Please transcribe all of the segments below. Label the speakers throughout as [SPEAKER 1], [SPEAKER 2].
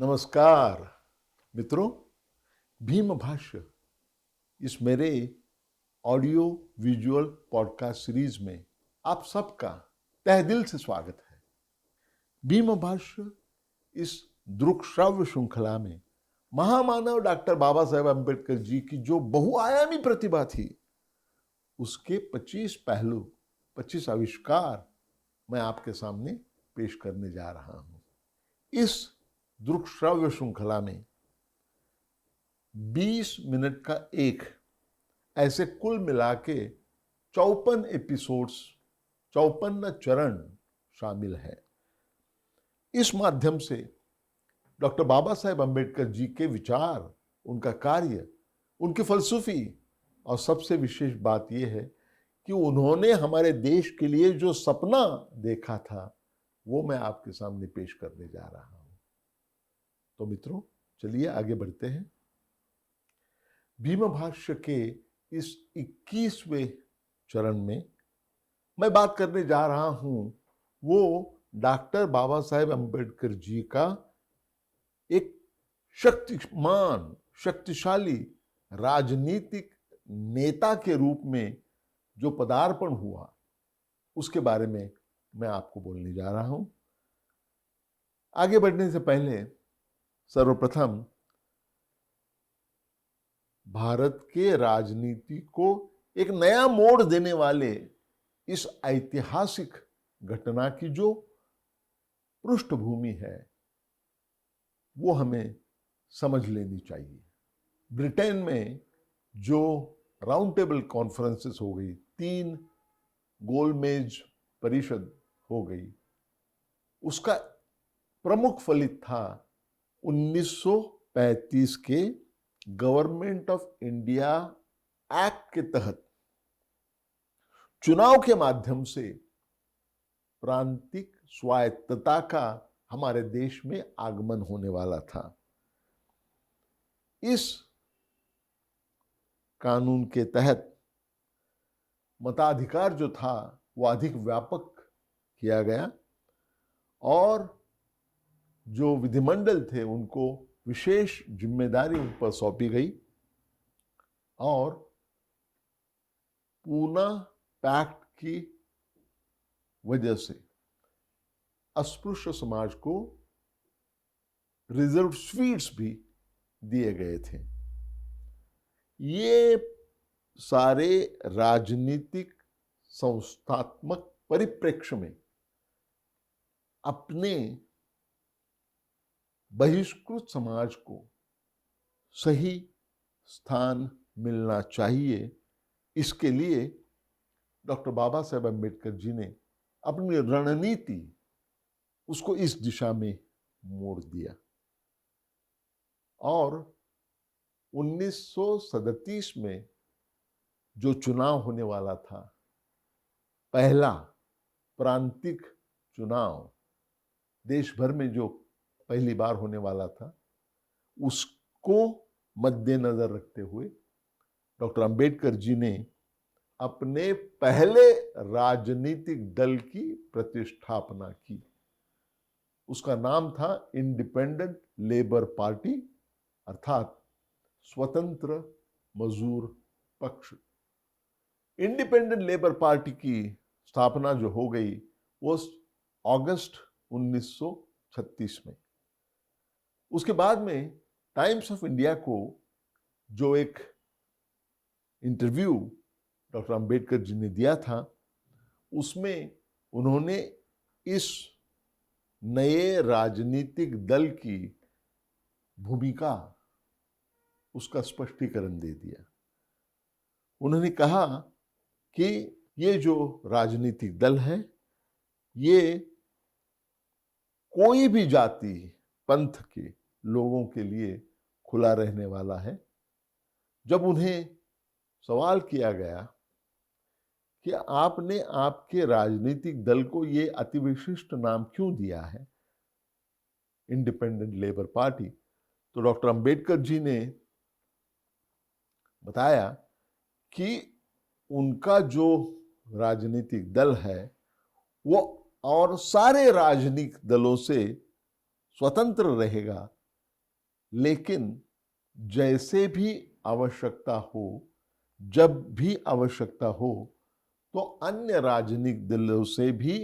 [SPEAKER 1] नमस्कार मित्रों, भीम भाष्य इस मेरे ऑडियो विजुअल पॉडकास्ट सीरीज में आप सबका तहे दिल से स्वागत है। भीम भाष्य इस दृक श्राव्य श्रृंखला में महामानव डॉक्टर बाबा साहेब अम्बेडकर जी की जो बहुआयामी प्रतिभा थी, उसके 25 पहलू, 25 आविष्कार मैं आपके सामने पेश करने जा रहा हूं। इस दृक श्राव्य श्रृंखला में 20 मिनट का एक ऐसे कुल मिला के 54 एपिसोड्स, 54 चरण शामिल है। इस माध्यम से डॉक्टर बाबा साहेब अम्बेडकर जी के विचार, उनका कार्य, उनकी फलसफी और सबसे विशेष बात यह है कि उन्होंने हमारे देश के लिए जो सपना देखा था, वो मैं आपके सामने पेश करने जा रहा हूं। तो मित्रों, चलिए आगे बढ़ते हैं। भीम भाष्य के इस 21वें चरण में मैं बात करने जा रहा हूं वो डॉक्टर बाबा साहेब अम्बेडकर जी का एक शक्तिमान, शक्तिशाली राजनीतिक नेता के रूप में जो पदार्पण हुआ, उसके बारे में मैं आपको बोलने जा रहा हूं। आगे बढ़ने से पहले सर्वप्रथम भारत के राजनीति को एक नया मोड़ देने वाले इस ऐतिहासिक घटना की जो पृष्ठभूमि है, वो हमें समझ लेनी चाहिए। ब्रिटेन में जो राउंड टेबल कॉन्फ्रेंसेस हो गई, 3 गोलमेज परिषद हो गई, उसका प्रमुख फलित था 1935 के गवर्नमेंट ऑफ इंडिया एक्ट के तहत चुनाव के माध्यम से प्रांतिक स्वायत्तता का हमारे देश में आगमन होने वाला था। इस कानून के तहत मताधिकार जो था वो अधिक व्यापक किया गया और जो विधिमंडल थे उनको विशेष जिम्मेदारी उन पर सौंपी गई और पूना पैक्ट की वजह से अस्पृश्य समाज को रिजर्व सीट्स भी दिए गए थे। ये सारे राजनीतिक संस्थात्मक परिप्रेक्ष्य में अपने बहिष्कृत समाज को सही स्थान मिलना चाहिए, इसके लिए डॉक्टर बाबा साहेब अम्बेडकर जी ने अपनी रणनीति उसको इस दिशा में मोड़ दिया और 1937 में जो चुनाव होने वाला था, पहला प्रांतिक चुनाव देश भर में जो पहली बार होने वाला था, उसको मद्देनजर रखते हुए डॉक्टर अंबेडकर जी ने अपने पहले राजनीतिक दल की प्रतिष्ठापना की। उसका नाम था इंडिपेंडेंट लेबर पार्टी, अर्थात स्वतंत्र मजदूर पक्ष। इंडिपेंडेंट लेबर पार्टी की स्थापना जो हो गई वो अगस्त 1936 में। उसके बाद में टाइम्स ऑफ इंडिया को जो एक इंटरव्यू डॉक्टर अंबेडकर जी ने दिया था, उसमें उन्होंने इस नए राजनीतिक दल की भूमिका, उसका स्पष्टीकरण दे दिया। उन्होंने कहा कि ये जो राजनीतिक दल है, ये कोई भी जाति पंथ के लोगों के लिए खुला रहने वाला है। जब उन्हें सवाल किया गया कि आपने आपके राजनीतिक दल को ये अति विशिष्ट नाम क्यों दिया है, इंडिपेंडेंट लेबर पार्टी, तो डॉक्टर अंबेडकर जी ने बताया कि उनका जो राजनीतिक दल है वो और सारे राजनीतिक दलों से स्वतंत्र रहेगा लेकिन जैसे भी आवश्यकता हो, जब भी आवश्यकता हो, तो अन्य राजनीतिक दलों से भी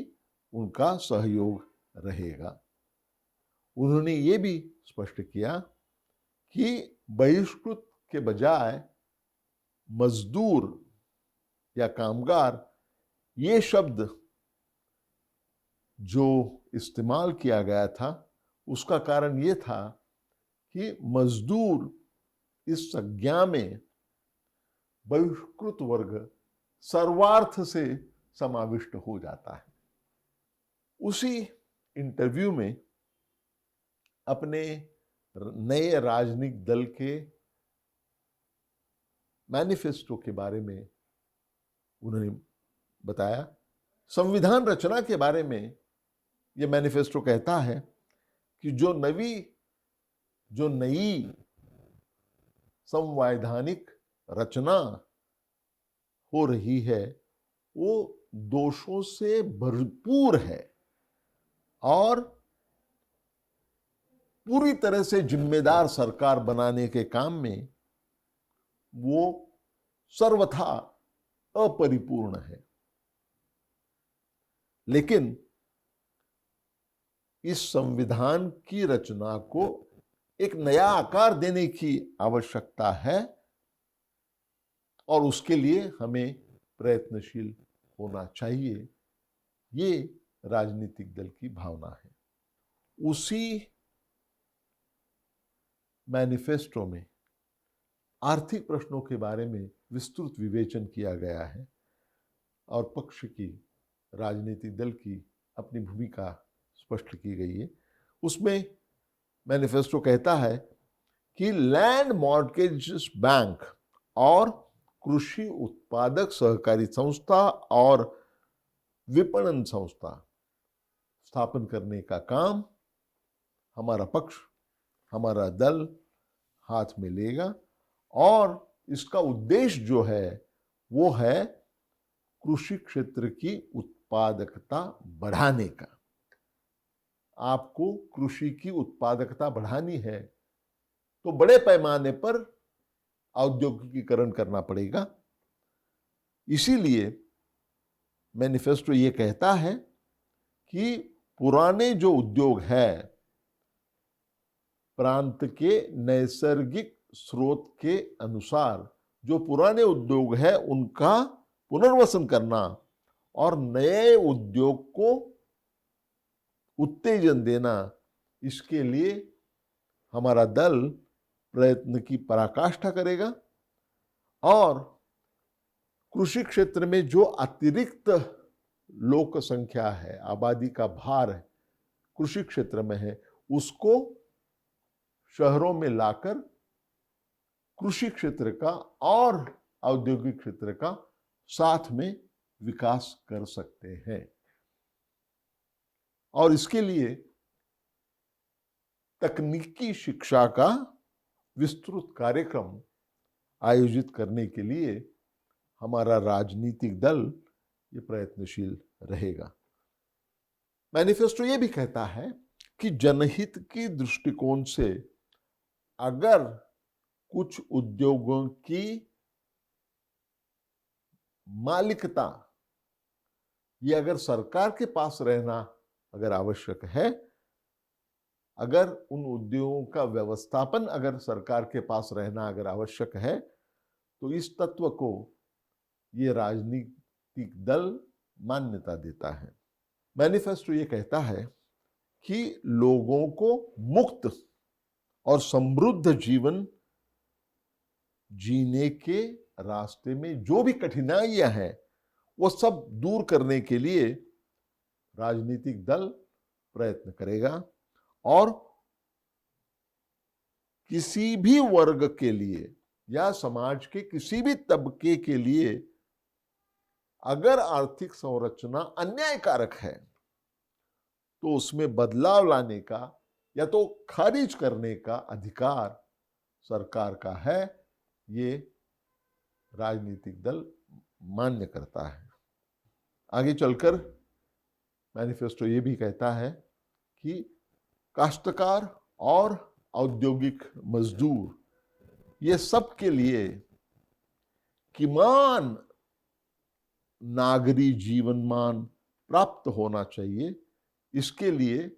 [SPEAKER 1] उनका सहयोग रहेगा। उन्होंने ये भी स्पष्ट किया कि बहिष्कृत के बजाय मजदूर या कामगार ये शब्द जो इस्तेमाल किया गया था, उसका कारण ये था कि मजदूर इस संज्ञा में बहिष्कृत वर्ग सर्वार्थ से समाविष्ट हो जाता है। उसी इंटरव्यू में अपने नए राजनीतिक दल के मैनिफेस्टो के बारे में उन्होंने बताया। संविधान रचना के बारे में यह मैनिफेस्टो कहता है कि जो नई संवैधानिक रचना हो रही है वो दोषों से भरपूर है और पूरी तरह से जिम्मेदार सरकार बनाने के काम में वो सर्वथा अपरिपूर्ण है। लेकिन इस संविधान की रचना को एक नया आकार देने की आवश्यकता है और उसके लिए हमें प्रयत्नशील होना चाहिए। ये राजनीतिक दल की भावना है। उसी मैनिफेस्टो में आर्थिक प्रश्नों के बारे में विस्तृत विवेचन किया गया है और पक्ष की राजनीतिक दल की अपनी भूमिका स्पष्ट की गई है। उसमें मैनिफेस्टो कहता है कि लैंड मॉर्गेज बैंक और कृषि उत्पादक सहकारी संस्था और विपणन संस्था स्थापन करने का काम हमारा पक्ष, हमारा दल हाथ में लेगा और इसका उद्देश्य जो है वो है कृषि क्षेत्र की उत्पादकता बढ़ाने का। आपको कृषि की उत्पादकता बढ़ानी है तो बड़े पैमाने पर औद्योगिकीकरण करना पड़ेगा। इसीलिए मैनिफेस्टो ये कहता है कि पुराने जो उद्योग है प्रांत के नैसर्गिक स्रोत के अनुसार जो पुराने उद्योग है उनका पुनर्वसन करना और नए उद्योग को उत्तेजन देना, इसके लिए हमारा दल प्रयत्न की पराकाष्ठा करेगा और कृषि क्षेत्र में जो अतिरिक्त लोक संख्या है, आबादी का भार है कृषि क्षेत्र में है, उसको शहरों में लाकर कृषि क्षेत्र का और औद्योगिक क्षेत्र का साथ में विकास कर सकते हैं। और इसके लिए तकनीकी शिक्षा का विस्तृत कार्यक्रम आयोजित करने के लिए हमारा राजनीतिक दल ये प्रयत्नशील रहेगा। मैनिफेस्टो ये भी कहता है कि जनहित की दृष्टिकोण से अगर कुछ उद्योगों की मालिकता ये अगर सरकार के पास रहना अगर आवश्यक है, अगर उन उद्योगों का व्यवस्थापन अगर सरकार के पास रहना अगर आवश्यक है, तो इस तत्व को ये राजनीतिक दल मान्यता देता है। मैनिफेस्टो ये कहता है कि लोगों को मुक्त और समृद्ध जीवन जीने के रास्ते में जो भी कठिनाइयां हैं वो सब दूर करने के लिए राजनीतिक दल प्रयत्न करेगा और किसी भी वर्ग के लिए या समाज के किसी भी तबके के लिए अगर आर्थिक संरचना अन्यायकारक है तो उसमें बदलाव लाने का या तो खारिज करने का अधिकार सरकार का है, ये राजनीतिक दल मान्य करता है। आगे चलकर मैनिफेस्टो ये भी कहता है कि काश्तकार और औद्योगिक मजदूर, ये सब के लिए किमान नागरिक जीवनमान प्राप्त होना चाहिए। इसके लिए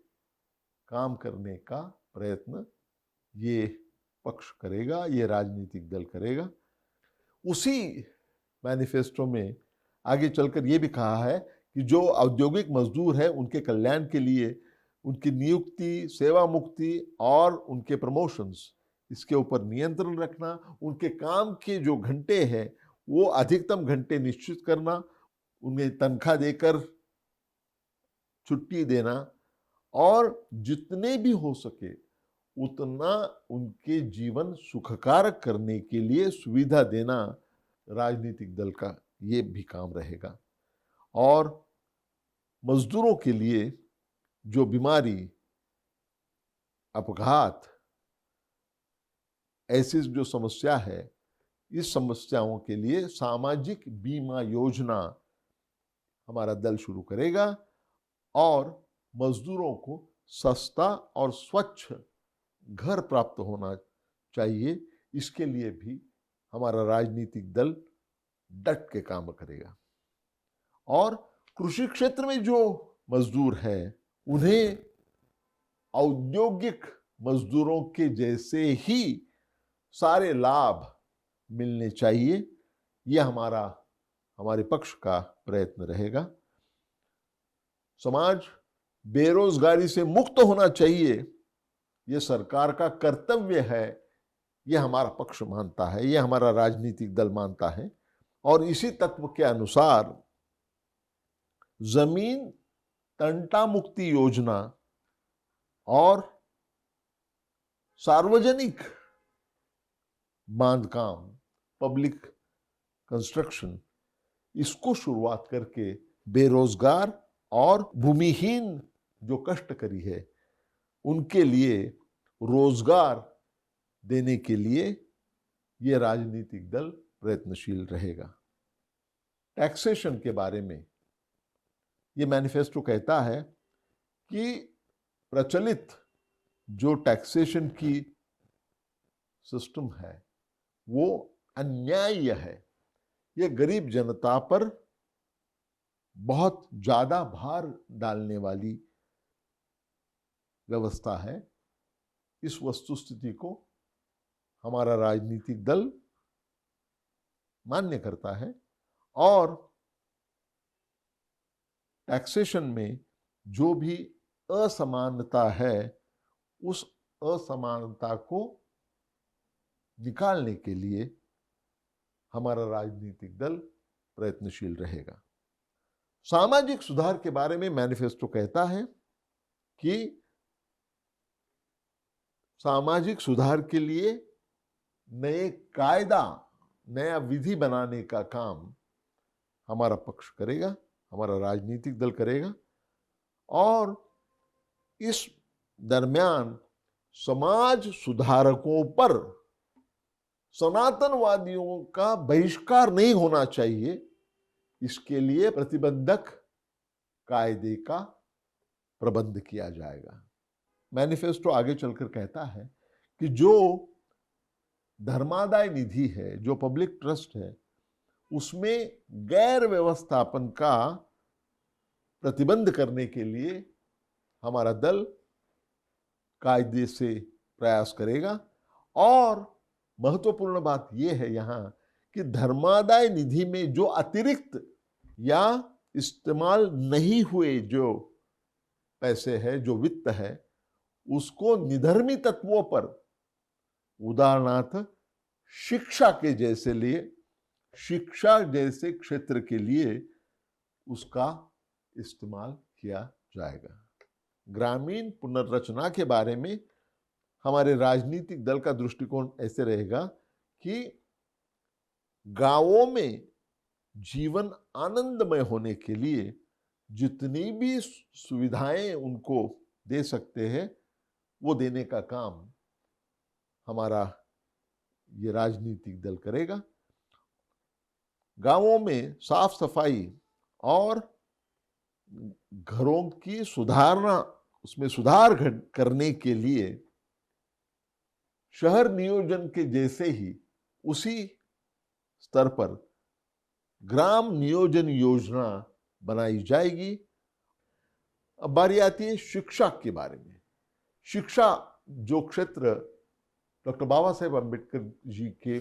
[SPEAKER 1] काम करने का प्रयत्न ये पक्ष करेगा, ये राजनीतिक दल करेगा। उसी मैनिफेस्टो में आगे चलकर ये भी कहा है कि जो औद्योगिक मजदूर हैं उनके कल्याण के लिए उनकी नियुक्ति, सेवा मुक्ति और उनके प्रमोशंस, इसके ऊपर नियंत्रण रखना, उनके काम के जो घंटे हैं वो अधिकतम घंटे निश्चित करना, उन्हें तनख्वाह देकर छुट्टी देना और जितने भी हो सके उतना उनके जीवन सुखकारक करने के लिए सुविधा देना राजनीतिक दल का ये भी काम रहेगा। और मजदूरों के लिए जो बीमारी, अपघात, ऐसी जो समस्या है, इस समस्याओं के लिए सामाजिक बीमा योजना हमारा दल शुरू करेगा और मजदूरों को सस्ता और स्वच्छ घर प्राप्त होना चाहिए। इसके लिए भी हमारा राजनीतिक दल डट के काम करेगा। और कृषि क्षेत्र में जो मजदूर हैं उन्हें औद्योगिक मजदूरों के जैसे ही सारे लाभ मिलने चाहिए। यह हमारे पक्ष का प्रयत्न रहेगा। समाज बेरोजगारी से मुक्त होना चाहिए, यह सरकार का कर्तव्य है, यह हमारा पक्ष मानता है, यह हमारा राजनीतिक दल मानता है। और इसी तत्व के अनुसार जमीन तंटा मुक्ति योजना और सार्वजनिक बांधकाम, पब्लिक कंस्ट्रक्शन, इसको शुरुआत करके बेरोजगार और भूमिहीन जो कष्टकरी है उनके लिए रोजगार देने के लिए यह राजनीतिक दल प्रयत्नशील रहेगा। टैक्सेशन के बारे में ये मैनिफेस्टो कहता है कि प्रचलित जो टैक्सेशन की सिस्टम है वो अन्याय्य है, ये गरीब जनता पर बहुत ज्यादा भार डालने वाली व्यवस्था है। इस वस्तुस्थिति को हमारा राजनीतिक दल मान्य करता है और टैक्सेशन में जो भी असमानता है उस असमानता को निकालने के लिए हमारा राजनीतिक दल प्रयत्नशील रहेगा। सामाजिक सुधार के बारे में मैनिफेस्टो कहता है कि सामाजिक सुधार के लिए नए कायदा, नया विधि बनाने का काम हमारा पक्ष करेगा, हमारा राजनीतिक दल करेगा। और इस दरमियान समाज सुधारकों पर सनातनवादियों का बहिष्कार नहीं होना चाहिए, इसके लिए प्रतिबंधक कायदे का प्रबंध किया जाएगा। मैनिफेस्टो आगे चलकर कहता है कि जो धर्मादाय निधि है, जो पब्लिक ट्रस्ट है, उसमें गैर व्यवस्थापन का प्रतिबंध करने के लिए हमारा दल कायदे से प्रयास करेगा। और महत्वपूर्ण बात यह है यहाँ कि धर्मादाय निधि में जो अतिरिक्त या इस्तेमाल नहीं हुए जो पैसे है, जो वित्त है, उसको निधर्मी तत्वों पर, उदाहरणार्थ शिक्षा के जैसे लिए, शिक्षा जैसे क्षेत्र के लिए उसका इस्तेमाल किया जाएगा। ग्रामीण पुनर्रचना के बारे में हमारे राजनीतिक दल का दृष्टिकोण ऐसे रहेगा कि गांवों में जीवन आनंदमय होने के लिए जितनी भी सुविधाएं उनको दे सकते हैं वो देने का काम हमारा ये राजनीतिक दल करेगा। गांवों में साफ सफाई और घरों की सुधारना, उसमें सुधार करने के लिए शहर नियोजन के जैसे ही उसी स्तर पर ग्राम नियोजन योजना बनाई जाएगी। अब बारी आती है शिक्षा के बारे में। शिक्षा जो क्षेत्र डॉक्टर बाबा साहेब अम्बेडकर जी के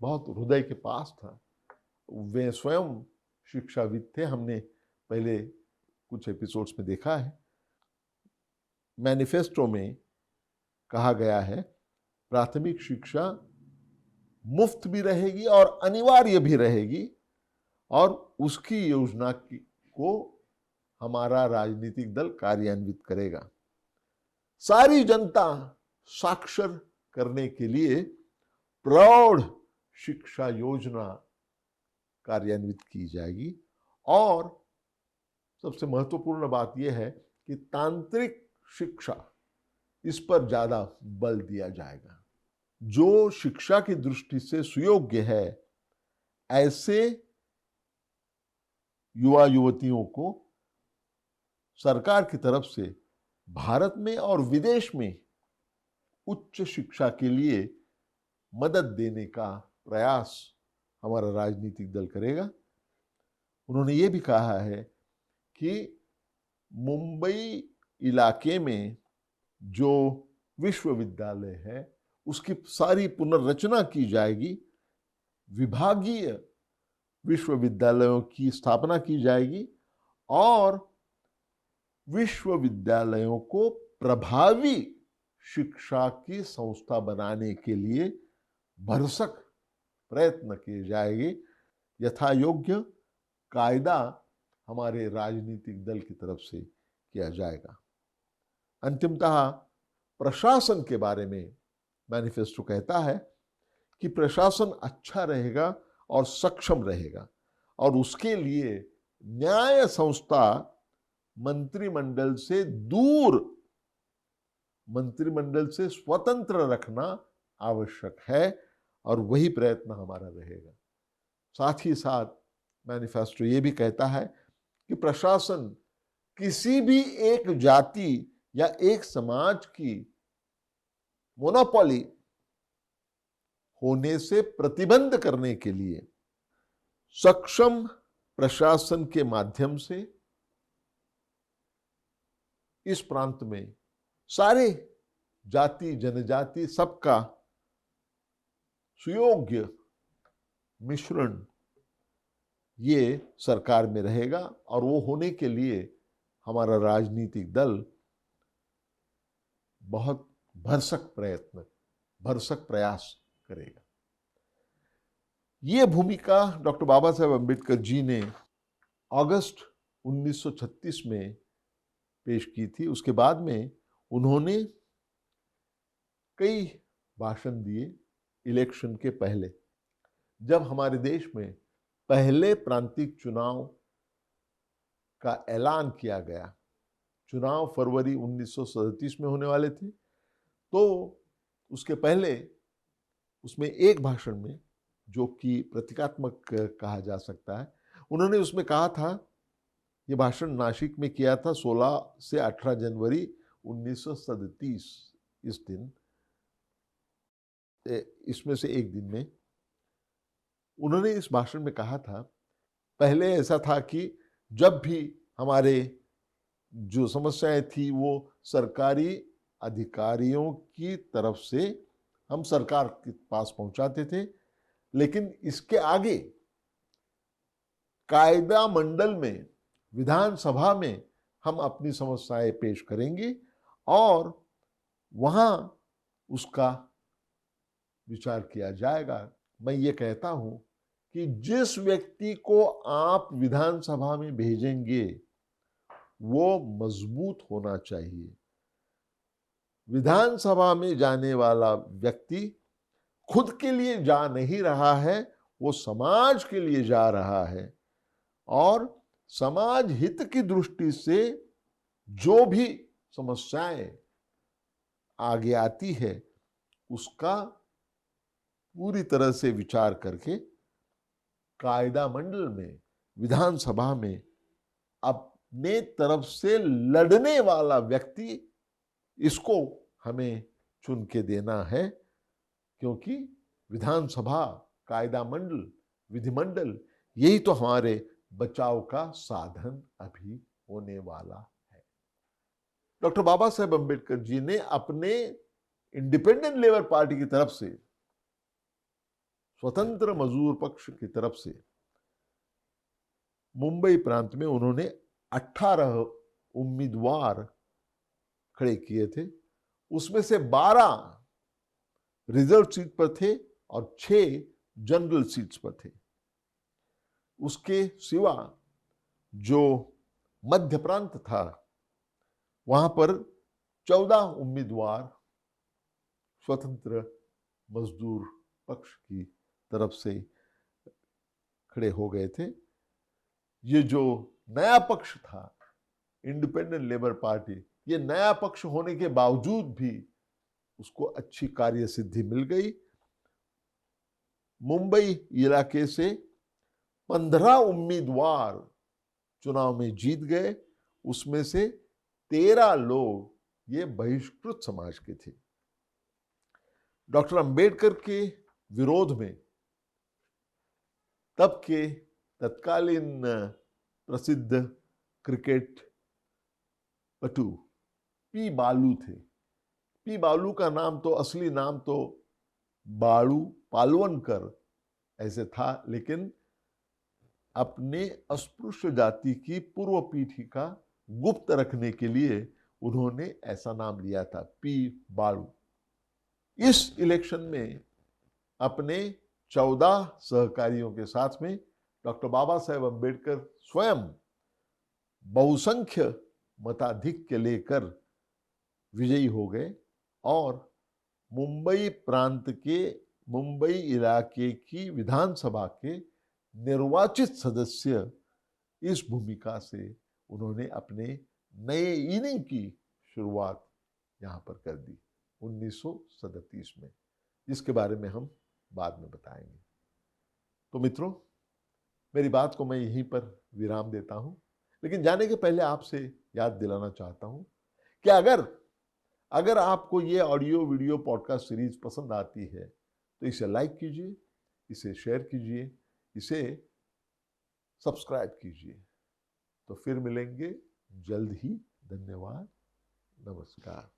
[SPEAKER 1] बहुत हृदय के पास था, वे स्वयं शिक्षाविद थे, हमने पहले कुछ एपिसोड्स में देखा है। मैनिफेस्टो में कहा गया है प्राथमिक शिक्षा मुफ्त भी रहेगी और अनिवार्य भी रहेगी, और उसकी योजना को हमारा राजनीतिक दल कार्यान्वित करेगा। सारी जनता साक्षर करने के लिए प्रौढ़ शिक्षा योजना कार्यान्वित की जाएगी। और सबसे महत्वपूर्ण बात यह है कि तांत्रिक शिक्षा, इस पर ज्यादा बल दिया जाएगा। जो शिक्षा की दृष्टि से सुयोग्य है, ऐसे युवा युवतियों को सरकार की तरफ से भारत में और विदेश में उच्च शिक्षा के लिए मदद देने का प्रयास हमारा राजनीतिक दल करेगा। उन्होंने ये भी कहा है कि मुंबई इलाके में जो विश्वविद्यालय है उसकी सारी पुनर्रचना की जाएगी, विभागीय विश्वविद्यालयों की स्थापना की जाएगी और विश्वविद्यालयों को प्रभावी शिक्षा की संस्था बनाने के लिए भरसक प्रयत्न किए जाएंगे। यथा योग्य कायदा हमारे राजनीतिक दल की तरफ से किया जाएगा। अंतिमतः प्रशासन के बारे में मैनिफेस्टो कहता है कि प्रशासन अच्छा रहेगा और सक्षम रहेगा, और उसके लिए न्याय संस्था मंत्रिमंडल से दूर, मंत्रिमंडल से स्वतंत्र रखना आवश्यक है, और वही प्रयत्न हमारा रहेगा। साथ ही साथ मैनिफेस्टो ये भी कहता है कि प्रशासन किसी भी एक जाति या एक समाज की मोनोपोली होने से प्रतिबंध करने के लिए सक्षम प्रशासन के माध्यम से इस प्रांत में सारे जाति जनजाति सबका सुयोग्य मिश्रण ये सरकार में रहेगा, और वो होने के लिए हमारा राजनीतिक दल बहुत भरसक प्रयास करेगा। ये भूमिका डॉक्टर बाबा साहेब अम्बेडकर जी ने अगस्त 1936 में पेश की थी। उसके बाद में उन्होंने कई भाषण दिए इलेक्शन के पहले। जब हमारे देश में पहले प्रांतीय चुनाव का ऐलान किया गया, चुनाव फरवरी 1937 में होने वाले थे, तो उसके पहले उसमें एक भाषण में, जो कि प्रतीकात्मक कहा जा सकता है, उन्होंने उसमें कहा था, ये भाषण नासिक में किया था 16 से 18 जनवरी 1937, इस दिन, इसमें से एक दिन में उन्होंने इस भाषण में कहा था, पहले ऐसा था कि जब भी हमारे जो समस्याएं थी वो सरकारी अधिकारियों की तरफ से हम सरकार के पास पहुंचाते थे, लेकिन इसके आगे कायदा मंडल में, विधानसभा में हम अपनी समस्याएं पेश करेंगे और वहां उसका विचार किया जाएगा। मैं ये कहता हूं कि जिस व्यक्ति को आप विधानसभा में भेजेंगे वो मजबूत होना चाहिए। विधानसभा में जाने वाला व्यक्ति खुद के लिए जा नहीं रहा है, वो समाज के लिए जा रहा है, और समाज हित की दृष्टि से जो भी समस्याएं आगे आती है उसका पूरी तरह से विचार करके कायदा मंडल में, विधानसभा में अपने तरफ से लड़ने वाला व्यक्ति, इसको हमें चुन के देना है। क्योंकि विधानसभा, कायदा मंडल, विधिमंडल, यही तो हमारे बचाव का साधन अभी होने वाला है। डॉक्टर बाबा साहेब अम्बेडकर जी ने अपने इंडिपेंडेंट लेबर पार्टी की तरफ से, स्वतंत्र मजदूर पक्ष की तरफ से, मुंबई प्रांत में उन्होंने 18 उम्मीदवार खड़े किए थे। उसमें से 12 रिजर्व सीट पर थे और 6 जनरल सीट्स पर थे। उसके सिवा जो मध्य प्रांत था, वहां पर 14 उम्मीदवार स्वतंत्र मजदूर पक्ष की तरफ से खड़े हो गए थे। ये जो नया पक्ष था, इंडिपेंडेंट लेबर पार्टी, ये नया पक्ष होने के बावजूद भी उसको अच्छी कार्य सिद्धि मिल गई। मुंबई इलाके से 15 उम्मीदवार चुनाव में जीत गए। उसमें से 13 लोग ये बहिष्कृत समाज के थे। डॉक्टर अंबेडकर के विरोध में तब के तत्कालीन प्रसिद्ध क्रिकेट पटु पी बालू थे। पी बालू का नाम तो, असली नाम तो बाळू पालवनकर ऐसे था, लेकिन अपने अस्पृश्य जाति की पूर्व पीठिका गुप्त रखने के लिए उन्होंने ऐसा नाम लिया था, पी बाळू। इस इलेक्शन में अपने 14 सहकारियों के साथ में डॉक्टर बाबा साहेब अम्बेडकर स्वयं बहुसंख्य मताधिक्य लेकर विजयी हो गए और मुंबई प्रांत के, मुंबई इलाके की विधानसभा के निर्वाचित सदस्य इस भूमिका से उन्होंने अपने नए इनिंग की शुरुआत यहां पर कर दी 1937 में, जिसके बारे में हम बाद में बताएंगे। तो मित्रों, मेरी बात को मैं यहीं पर विराम देता हूं, लेकिन जाने के पहले आपसे याद दिलाना चाहता हूं कि अगर आपको ये ऑडियो वीडियो पॉडकास्ट सीरीज पसंद आती है तो इसे लाइक कीजिए, इसे शेयर कीजिए, इसे सब्सक्राइब कीजिए। तो फिर मिलेंगे जल्द ही। धन्यवाद, नमस्कार।